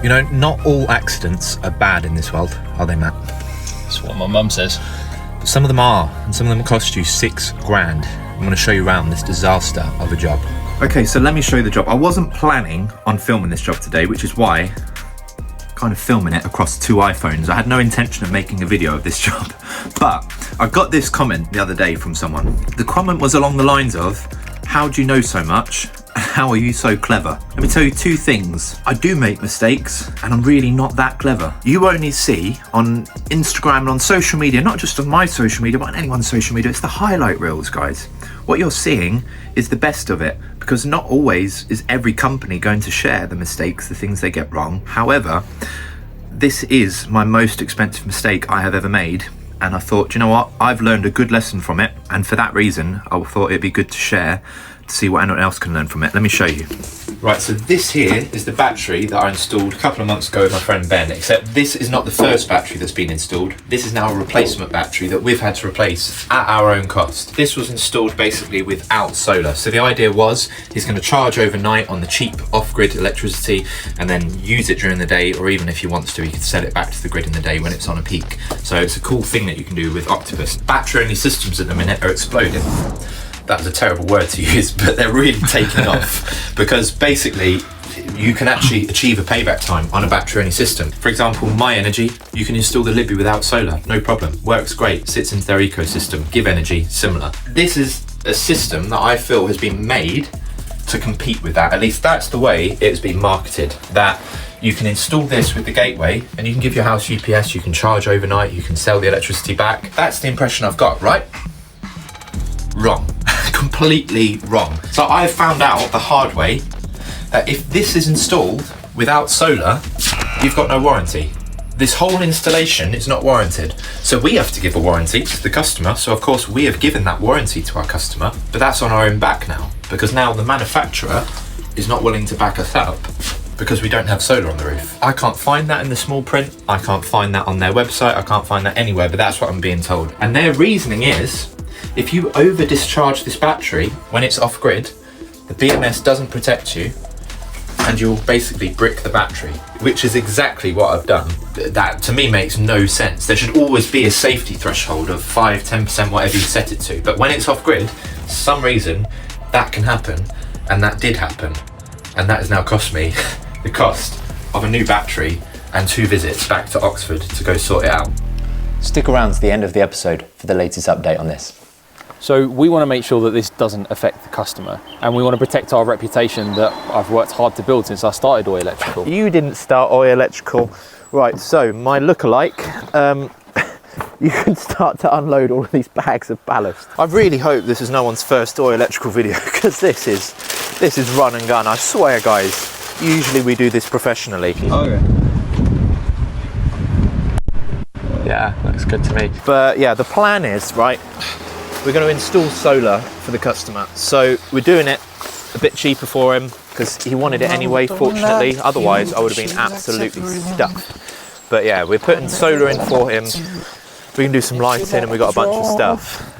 You know, not all accidents are bad in this world, are they, Matt? That's what my mum says. But some of them are, and some of them cost you £6,000. I'm going to show you around this disaster of a job. Okay, so let me show you the job. I wasn't planning on filming this job today, which is why I'm kind of filming it across 2 iPhones. I had no intention of making a video of this job, but I got this comment the other day from someone. The comment was along the lines of, how do you know so much? How are you so clever? Let me tell you 2 things. I do make mistakes and I'm really not that clever. You only see on Instagram and on social media, not just on my social media, but on anyone's social media, it's the highlight reels, guys. What you're seeing is the best of it, because not always is every company going to share the mistakes, the things they get wrong. However, this is my most expensive mistake I have ever made. And I thought, you know what? I've learned a good lesson from it. And for that reason, I thought it'd be good to share, to see what anyone else can learn from it. Let me show you. Right, so this here is the battery that I installed a couple of months ago with my friend Ben, except this is not the first battery that's been installed. This is now a replacement battery that we've had to replace at our own cost. This was installed basically without solar. So the idea was he's going to charge overnight on the cheap off-grid electricity and then use it during the day, or even if he wants to, he can sell it back to the grid in the day when it's on a peak. So it's a cool thing that you can do with Octopus. Battery-only systems at the minute are exploding. That was a terrible word to use, but they're really taking off, because basically you can actually achieve a payback time on a battery-only system. For example, My Energy, you can install the Libby without solar, no problem. Works great, sits into their ecosystem. Give Energy, similar. This is a system that I feel has been made to compete with that. At least that's the way it's been marketed, that you can install this with the gateway and you can give your house UPS, you can charge overnight, you can sell the electricity back. That's the impression I've got, right? Wrong. Completely wrong. So I found out the hard way that if this is installed without solar, you've got no warranty. This whole installation is not warranted. So we have to give a warranty to the customer. So of course we have given that warranty to our customer, but that's on our own back now, because now the manufacturer is not willing to back us up because we don't have solar on the roof. I can't find that in the small print. I can't find that on their website. I can't find that anywhere, but that's what I'm being told. And their reasoning is, if you over discharge this battery when it's off grid, the BMS doesn't protect you and you'll basically brick the battery, which is exactly what I've done. That to me makes no sense. There should always be a safety threshold of 5-10%, whatever you set it to. But when it's off grid, for some reason that can happen, and that did happen. And that has now cost me the cost of a new battery and 2 visits back to Oxford to go sort it out. Stick around to the end of the episode for the latest update on this. So we want to make sure that this doesn't affect the customer, and we want to protect our reputation that I've worked hard to build since I started ØY Electrical. You didn't start ØY Electrical. Right, so my lookalike, you can start to unload all of these bags of ballast. I really hope this is no one's first ØY Electrical video, because this is run and gun. I swear, guys, usually we do this professionally. Okay. Yeah, looks good to me. But yeah, the plan is, right, we're going to install solar for the customer. So we're doing it a bit cheaper for him because he wanted it anyway, fortunately. Otherwise, I would have been absolutely stuffed. But yeah, we're putting solar in for him. We can do some lighting and we got a bunch of stuff.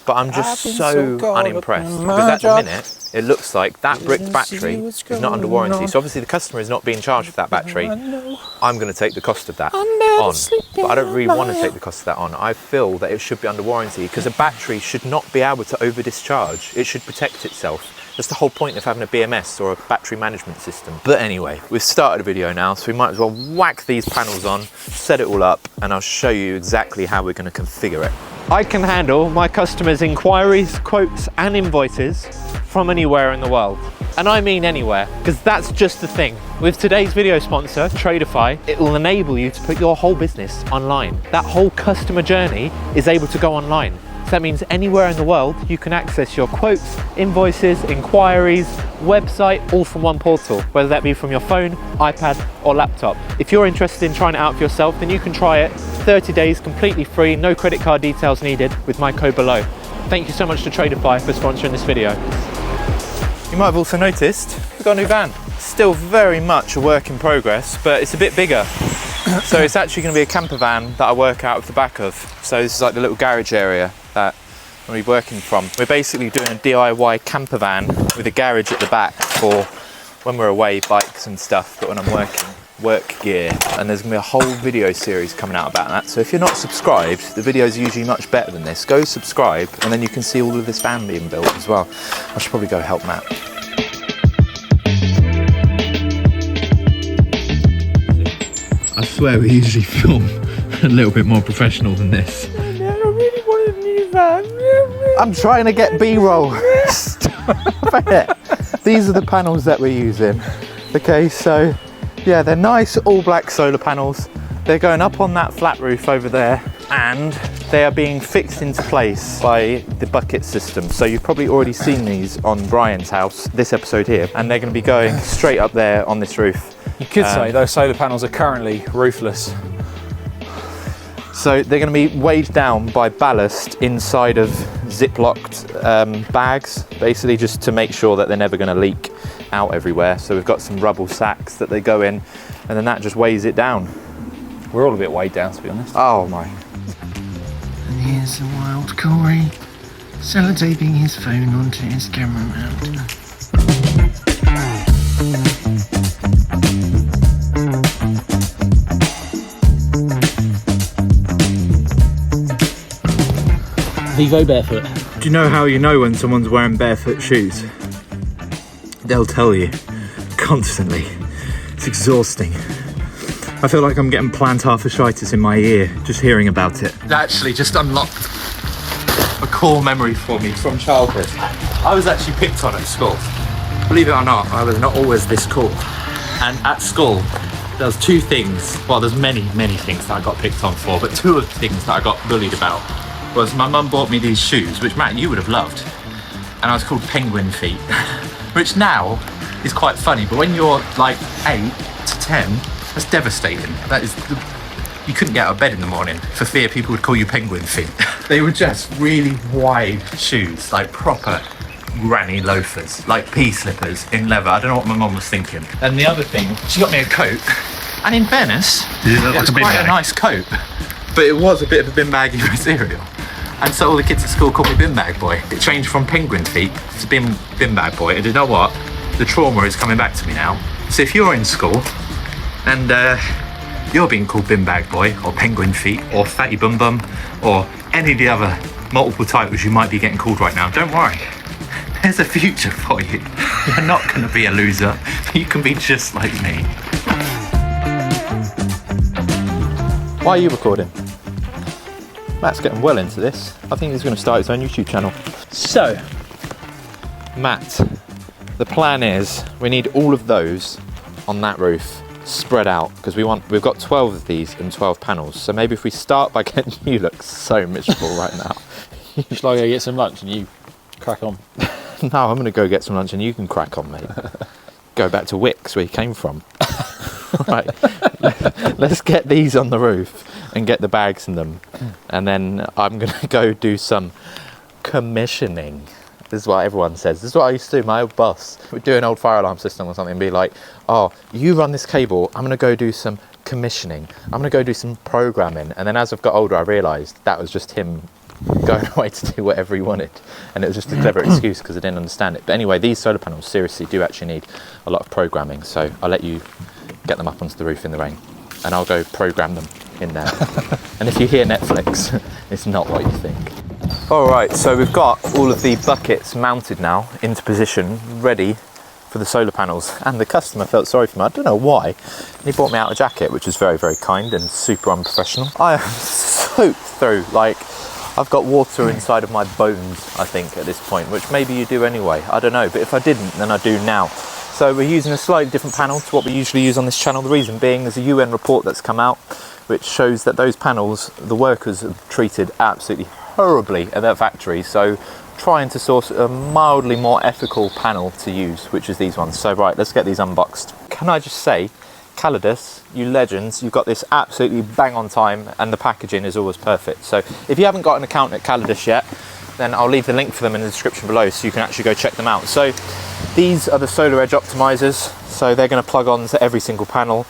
But I'm just so unimpressed because at the minute, it looks like that bricked battery is not under warranty. So obviously the customer is not being charged for that battery. I'm going to take the cost of that on. But I don't really want to take the cost of that on. I feel that it should be under warranty because a battery should not be able to over discharge. It should protect itself. That's the whole point of having a BMS or a battery management system. But anyway, we've started a video now, so we might as well whack these panels on, set it all up, and I'll show you exactly how we're going to configure it. I can handle my customers' inquiries, quotes, and invoices from anywhere in the world. And I mean anywhere, because that's just the thing. With today's video sponsor, Tradeify, it will enable you to put your whole business online. That whole customer journey is able to go online. So that means anywhere in the world, you can access your quotes, invoices, inquiries, website, all from one portal, whether that be from your phone, iPad, or laptop. If you're interested in trying it out for yourself, then you can try it 30 days completely free, no credit card details needed, with my code below. Thank you so much to Tradeify for sponsoring this video. You might have also noticed we've got a new van. Still very much a work in progress, but it's a bit bigger. So it's actually going to be a camper van that I work out of the back of. So this is like the little garage area that I'm going to be working from. We're basically doing a DIY camper van with a garage at the back for when we're away, bikes and stuff, but when I'm working. work gear, and there's gonna be a whole video series coming out about that. So if you're not subscribed, the videos are usually much better than this. Go subscribe, and then you can see all of this van being built as well. I should probably go help Matt. I swear we usually film a little bit more professional than this. I'm trying to get B-roll. These are the panels that we're using. Okay, so yeah, they're nice all black solar panels. They're going up on that flat roof over there, and they are being fixed into place by the bucket system. So you've probably already seen these on Brian's house, this episode here, and they're going to be going straight up there on this roof. You could say those solar panels are currently roofless. So they're going to be weighed down by ballast inside of zip-locked bags, basically just to make sure that they're never going to leak out everywhere. So we've got some rubble sacks that they go in, and then that just weighs it down. We're all a bit weighed down, to be honest. Oh my. And here's a wild Corey sellotaping his phone onto his camera mount. Vivo barefoot. Do you know how you know when someone's wearing barefoot shoes? They'll tell you constantly. It's exhausting. I feel like I'm getting plantar fasciitis in my ear just hearing about it. It actually just unlocked a core memory for me from childhood. I was actually picked on at school. Believe it or not, I was not always this cool. And at school, there was two things, well there's many things that I got picked on for, but two of the things that I got bullied about was my mum bought me these shoes, which Matt, you would have loved. And I was called penguin feet, which now is quite funny, but when you're like 8 to 10, that's devastating. That is, you couldn't get out of bed in the morning for fear people would call you penguin feet. They were just really wide shoes, like proper granny loafers, like pea slippers in leather. I don't know what my mum was thinking. And the other thing, she got me a coat, and in fairness, it was quite a nice coat, but it was a bit of a bin baggy material. And so all the kids at school called me bin bag boy. It changed from penguin feet to bin bag boy. And you know what? The trauma is coming back to me now. So if you're in school and you're being called bin bag boy or penguin feet or fatty bum bum or any of the other multiple titles you might be getting called right now, don't worry. There's a future for you. You're not going to be a loser. You can be just like me. Why are you recording? Matt's getting well into this. I think he's going to start his own YouTube channel. So, Matt, the plan is we need all of those on that roof spread out because we've got 12 of these and 12 panels. So maybe if we start by getting, you look so miserable right now. Shall I go get some lunch and you crack on? No, I'm going to go get some lunch and you can crack on, mate. Go back to Wicks where you came from. Right, let's get these on the roof and get the bags in them, and then I'm gonna go do some commissioning. This is what everyone says. This is what I used to do. My old boss would do an old fire alarm system or something and be like, oh, you run this cable, I'm gonna go do some commissioning, I'm gonna go do some programming. And then as I've got older I realised that was just him going away to do whatever he wanted, and it was just a clever excuse because I didn't understand it. But anyway, these solar panels seriously do actually need a lot of programming, so I'll let you get them up onto the roof in the rain and I'll go program them in there. And if you hear Netflix, it's not what you think. All right, so we've got all of the buckets mounted now into position, ready for the solar panels, and the customer felt sorry for me. I don't know why. He bought me out a jacket, which was very kind and super unprofessional. I am soaked through, like I've got water inside of my bones, I think, at this point, which maybe you do anyway, I don't know, but if I didn't, then I do now. So we're using a slightly different panel to what we usually use on this channel. The reason being, there's a UN report that's come out which shows that those panels, the workers have treated absolutely horribly at their factory. So trying to source a mildly more ethical panel to use, which is these ones. So right, let's get these unboxed. Can I just say, Calidus, you legends, you've got this absolutely bang on time and the packaging is always perfect. So if you haven't got an account at Calidus yet, then I'll leave the link for them in the description below so you can actually go check them out. So these are the solar edge optimizers. So they're going to plug on to every single panel.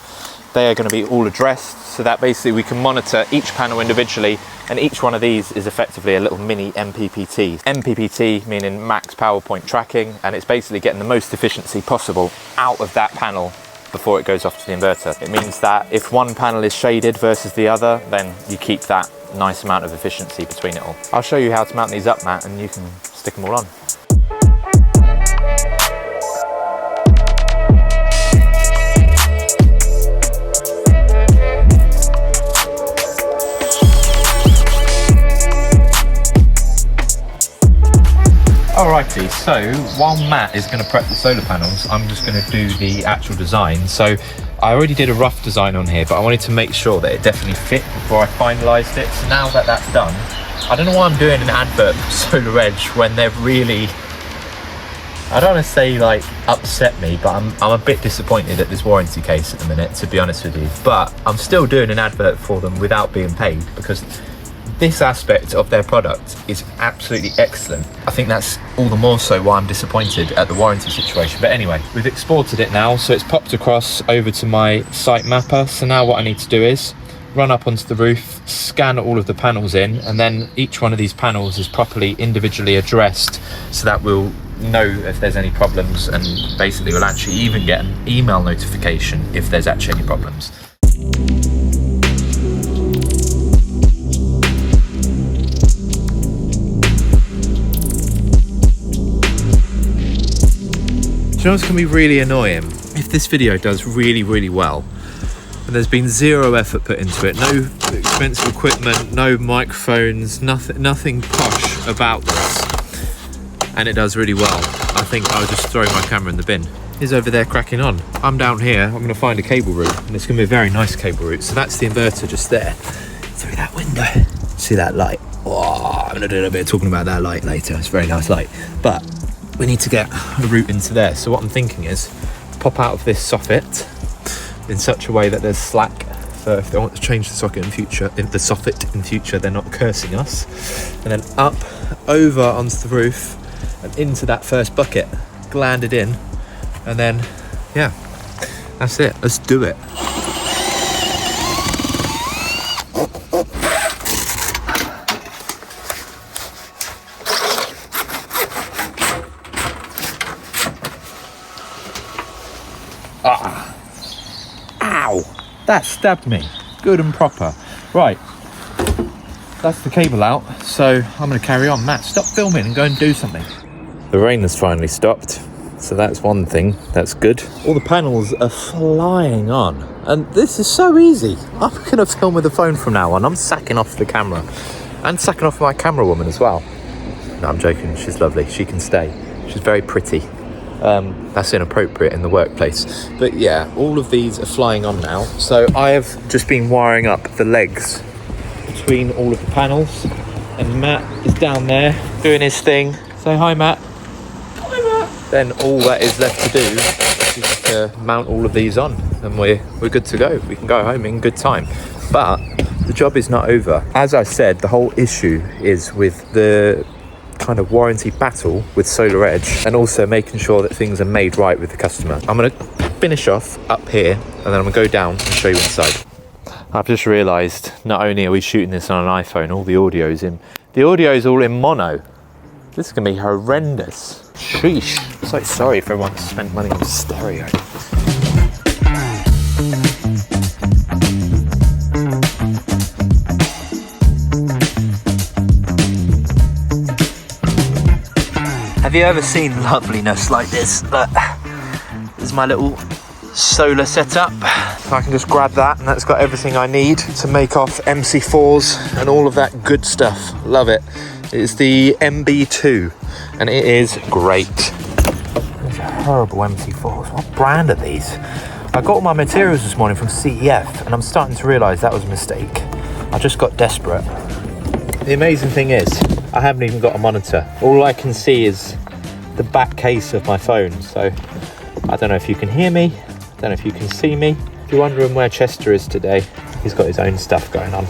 They are going to be all addressed so that basically we can monitor each panel individually, and each one of these is effectively a little mini MPPT. MPPT meaning max power point tracking, and it's basically getting the most efficiency possible out of that panel before it goes off to the inverter. It means that if one panel is shaded versus the other, then you keep that nice amount of efficiency between it all. I'll show you how to mount these up, Matt, and you can stick them all on. Alrighty, so while Matt is going to prep the solar panels, I'm just going to do the actual design. So I already did a rough design on here, but I wanted to make sure that it definitely fit before I finalised it. So now that that's done, I don't know why I'm doing an advert for Solar Edge when they're really, I don't want to say like upset me, but I'm a bit disappointed at this warranty case at the minute, to be honest with you. But I'm still doing an advert for them without being paid, because this aspect of their product is absolutely excellent. I think that's all the more so why I'm disappointed at the warranty situation. But anyway, we've exported it now, so it's popped across over to my site mapper. So now what I need to do is run up onto the roof, scan all of the panels in, and then each one of these panels is properly individually addressed so that we'll know if there's any problems, and basically we'll actually even get an email notification if there's actually any problems. Do you know what's going to be really annoying? If this video does really, really well, and there's been zero effort put into it, no expensive equipment, no microphones, nothing posh about this, and it does really well, I think I'll just throw my camera in the bin. He's over there cracking on. I'm down here, I'm going to find a cable route, and it's going to be a very nice cable route. So that's the inverter just there, through that window. See that light? Oh, I'm going to do a little bit of talking about that light later. It's a very nice light. But we need to get a route into there. So what I'm thinking is pop out of this soffit in such a way that there's slack. So if they want to change the socket in future, they're not cursing us. And then up, over onto the roof and into that first bucket, gland it in, and then, yeah, that's it. Let's do it. Ah, ow, that stabbed me, good and proper. Right, that's the cable out, so I'm going to carry on. Matt, stop filming and go and do something. The rain has finally stopped, so that's one thing, that's good. All the panels are flying on, and this is so easy. I'm going to film with the phone from now on. I'm sacking off the camera, and sacking off my camera woman as well. No, I'm joking, she's lovely, she can stay. She's very pretty. That's inappropriate in the workplace, but yeah, all of these are flying on now. So I have just been wiring up the legs between all of the panels, and Matt is down there doing his thing. Say hi, Matt. Hi, Matt. Then all that is left to do is to mount all of these on, and we're good to go. We can go home in good time. But the job is not over. As I said, the whole issue is with the kind of warranty battle with Solar Edge, and also making sure that things are made right with the customer. I'm going to finish off up here, and then I'm going to go down and show you inside. I've just realised, not only are we shooting this on an iPhone, all the audio's all in mono. This is going to be horrendous. Sheesh. I'm so sorry for everyone who spent money on stereo. Have you ever seen loveliness like this? Look, this is my little solar setup. I can just grab that, and that's got everything I need to make off MC4s and all of that good stuff. Love it. It's the MB2, and it is great. These are horrible MC4s. What brand are these? I got all my materials this morning from CEF, and I'm starting to realise that was a mistake. I just got desperate. The amazing thing is, I haven't even got a monitor. All I can see is the back case of my phone. So I don't know if you can hear me. I don't know if you can see me. If you're wondering where Chester is today, he's got his own stuff going on.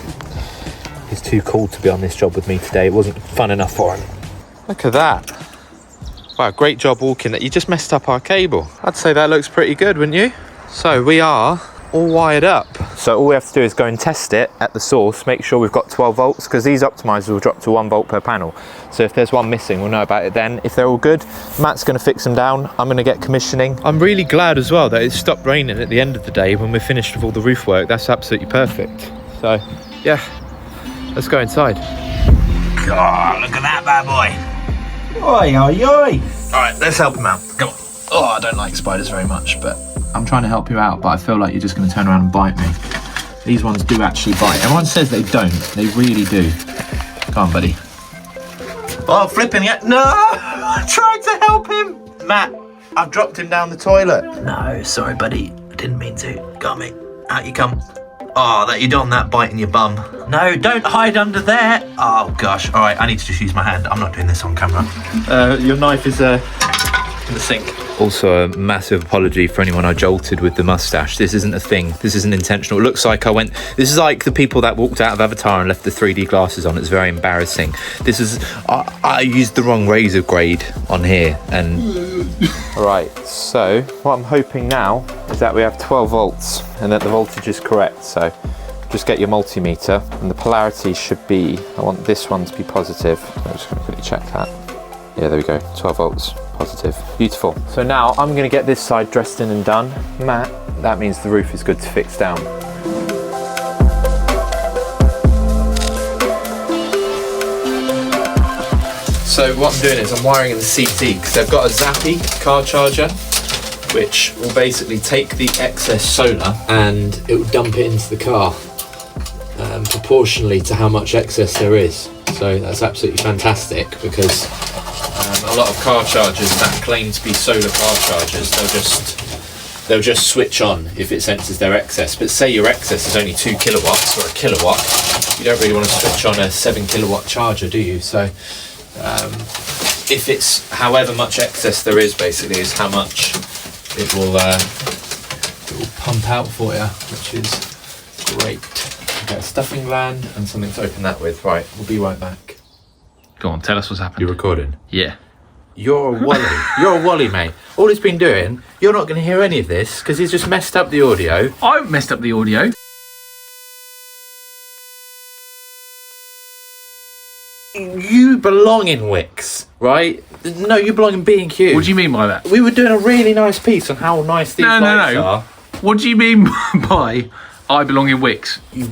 He's too cool to be on this job with me today. It wasn't fun enough for him. Look at that. Wow, great job walking that. You just messed up our cable. I'd say that looks pretty good, wouldn't you? So we are all wired up So all we have to do is go and test it at the source, make sure we've got 12 volts, because these optimizers will drop to 1 volt per panel. So if there's one missing, we'll know about it then. If they're all good, Matt's gonna fix them down. I'm gonna get commissioning. I'm really glad as well that it stopped raining at the end of the day when we're finished with all the roof work. That's absolutely perfect. So yeah, let's go inside. God, look at that bad boy. Oi, oi, oi. All right, let's help him out. Come on. Oh, I don't like spiders very much, but I'm trying to help you out, but I feel like you're just going to turn around and bite me. These ones do actually bite. Everyone says they don't. They really do. Come on, buddy. Oh, flipping it. No! I tried to help him. Matt, I've dropped him down the toilet. No, sorry, buddy. I didn't mean to. Go on, mate. Out you come. Oh, that you don't that bite in your bum. No, don't hide under there. Oh, gosh. All right, I need to just use my hand. I'm not doing this on camera. Your knife is in the sink. Also, a massive apology for anyone I jolted with the mustache. This isn't a thing. This isn't intentional. It looks like I went... This is like the people that walked out of Avatar and left the 3D glasses on. It's very embarrassing. This is... I used the wrong razor grade on here and... Right, so what I'm hoping now is that we have 12 volts and that the voltage is correct. So just get your multimeter and the polarity should be... I want this one to be positive. I'm just going to quickly check that. Yeah, there we go, 12 volts. Positive. Beautiful. So now I'm going to get this side dressed in and done. Matt, that means the roof is good to fix down. So what I'm doing is I'm wiring in the CT because they've got a Zappy car charger which will basically take the excess solar and it will dump it into the car proportionally to how much excess there is. So that's absolutely fantastic because a lot of car chargers that claim to be solar car chargers, they'll just switch on if it senses their excess. But say your excess is only 2 kilowatts or a kilowatt, you don't really want to switch on a 7 kilowatt charger, do you? So if it's however much excess there is, basically, is how much it will pump out for you, which is great. Get a stuffing gland and something to open that with. Right, we'll be right back. Go on, tell us what's happened. You're recording? Yeah. You're a Wally. You're a Wally, mate. All he's been doing, you're not going to hear any of this because he's just messed up the audio. I messed up the audio. You belong in Wix, right? No, you belong in B&Q. What do you mean by that? We were doing a really nice piece on how nice these lights are. What do you mean by I belong in Wix? You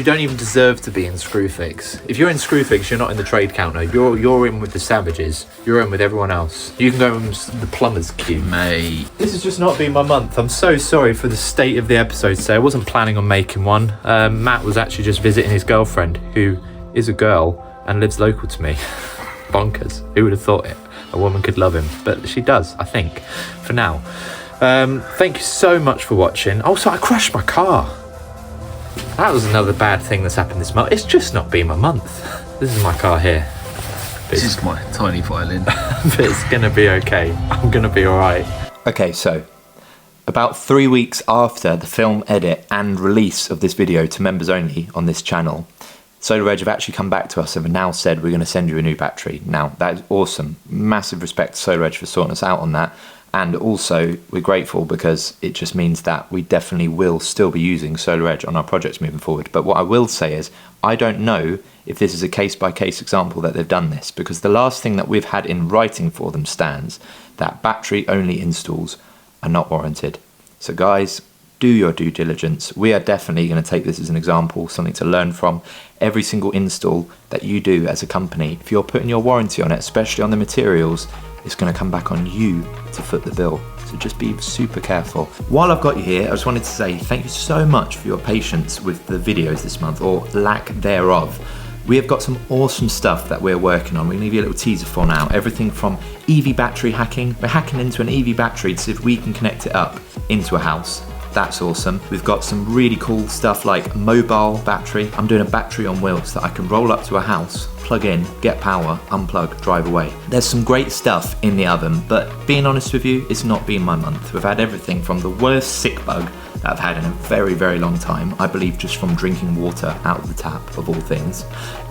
don't even deserve to be in Screwfix. If you're in Screwfix, you're not in the trade counter. You're in with the savages. You're in with everyone else. You can go in the plumber's queue. Mate. This has just not been my month. I'm so sorry for the state of the episode today. I wasn't planning on making one. Matt was actually just visiting his girlfriend, who is a girl and lives local to me. Bonkers. Who would have thought it? A woman could love him. But she does, I think, for now. Thank you so much for watching. Also, I crashed my car. That was another bad thing that's happened this month. It's just not been my month. This is my car here. This is my tiny violin. But it's gonna be okay. I'm gonna be alright. Okay, so about 3 weeks after the film edit and release of this video to members only on this channel, SolarEdge have actually come back to us and have now said we're going to send you a new battery. Now, that is awesome. Massive respect to SolarEdge for sorting us out on that. And also, we're grateful because it just means that we definitely will still be using SolarEdge on our projects moving forward. But what I will say is, I don't know if this is a case-by-case example that they've done this, because the last thing that we've had in writing for them stands that battery-only installs are not warranted. So guys, do your due diligence. We are definitely going to take this as an example, something to learn from. Every single install that you do as a company, if you're putting your warranty on it, especially on the materials, it's going to come back on you to foot the bill. So just be super careful. While I've got you here, I just wanted to say thank you so much for your patience with the videos this month, or lack thereof. We have got some awesome stuff that we're working on. We're going to give you a little teaser for now. Everything from EV battery hacking. We're hacking into an EV battery to see if we can connect it up into a house. That's awesome. We've got some really cool stuff like mobile battery. I'm doing a battery on wheels that I can roll up to a house, plug in, get power, unplug, drive away. There's some great stuff in the oven, but being honest with you, it's not been my month. We've had everything from the worst sick bug that I've had in a very, very long time. I believe just from drinking water out of the tap, of all things.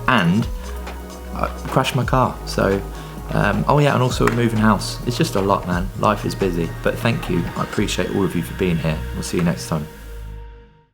And I crashed my car, so oh yeah, and also we're moving house. It's just a lot, man. Life is busy, but thank you. I appreciate all of you for being here. We'll see you next time.